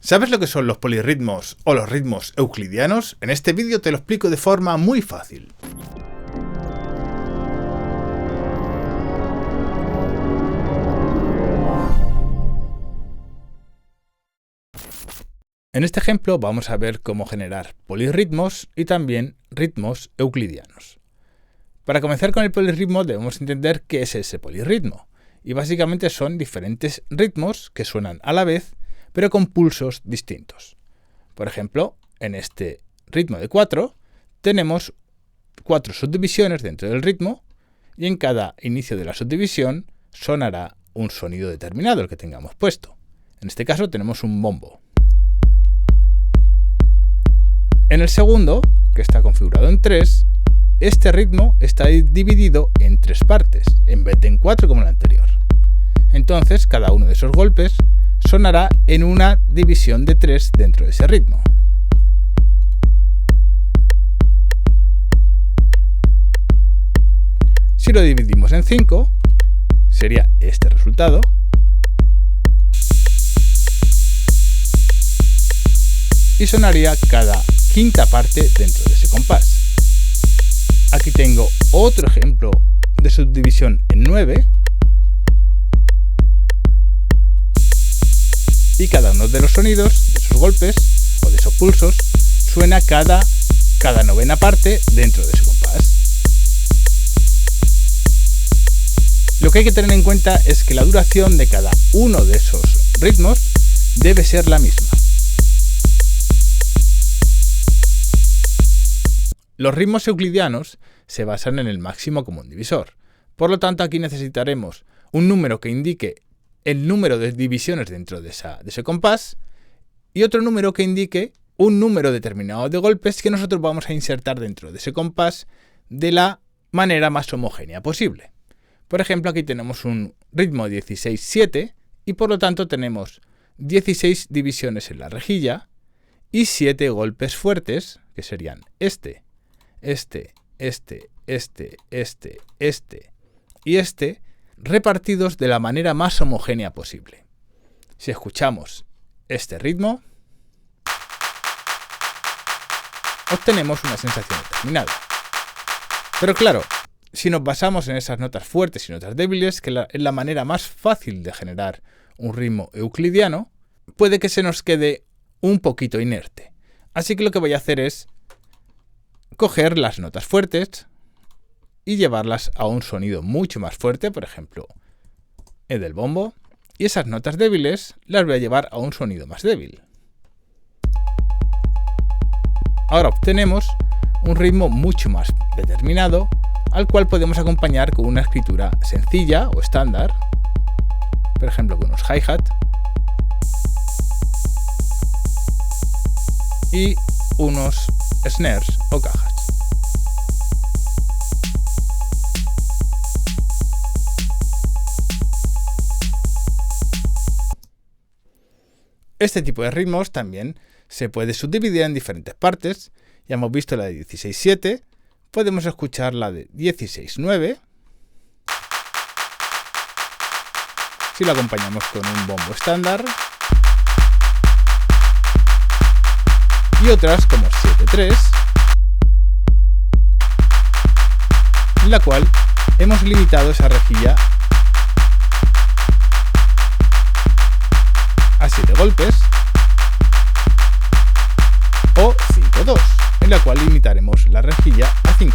¿Sabes lo que son los polirritmos o los ritmos euclidianos? En este vídeo te lo explico de forma muy fácil. En este ejemplo vamos a ver cómo generar polirritmos y también ritmos euclidianos. Para comenzar con el polirritmo debemos entender qué es ese polirritmo. Y básicamente son diferentes ritmos que suenan a la vez, pero con pulsos distintos. Por ejemplo, en este ritmo de 4 tenemos 4 subdivisiones dentro del ritmo y en cada inicio de la subdivisión sonará un sonido determinado, el que tengamos puesto. En este caso tenemos un bombo. En el segundo, que está configurado en 3, este ritmo está dividido en 3 partes, en vez de en 4 como el anterior. Entonces, cada uno de esos golpes sonará en una división de 3 dentro de ese ritmo. Si lo dividimos en 5, sería este resultado. Y sonaría cada quinta parte dentro de ese compás. Aquí tengo otro ejemplo de subdivisión en 9. Y cada uno de los sonidos, de esos golpes o de esos pulsos, suena cada novena parte dentro de ese compás. Lo que hay que tener en cuenta es que la duración de cada uno de esos ritmos debe ser la misma. Los ritmos euclidianos se basan en el máximo común divisor. Por lo tanto, aquí necesitaremos un número que indique el número de divisiones dentro de ese compás y otro número que indique un número determinado de golpes que nosotros vamos a insertar dentro de ese compás de la manera más homogénea posible. Por ejemplo, aquí tenemos un ritmo 16-7 y por lo tanto tenemos 16 divisiones en la rejilla y 7 golpes fuertes, que serían este y este, repartidos de la manera más homogénea posible. Si escuchamos este ritmo, obtenemos una sensación determinada. Pero claro, si nos basamos en esas notas fuertes y notas débiles, que es la manera más fácil de generar un ritmo euclidiano, puede que se nos quede un poquito inerte. Así que lo que voy a hacer es coger las notas fuertes y llevarlas a un sonido mucho más fuerte, por ejemplo, el del bombo, y esas notas débiles las voy a llevar a un sonido más débil. Ahora obtenemos un ritmo mucho más determinado, al cual podemos acompañar con una escritura sencilla o estándar, por ejemplo con unos hi-hat y unos snares o cajas. Este tipo de ritmos también se puede subdividir en diferentes partes. Ya hemos visto la de 16-7, podemos escuchar la de 16-9, si lo acompañamos con un bombo estándar, y otras como 7-3, en la cual hemos limitado esa rejilla a 7 golpes, o 5-2, en la cual limitaremos la rejilla a 5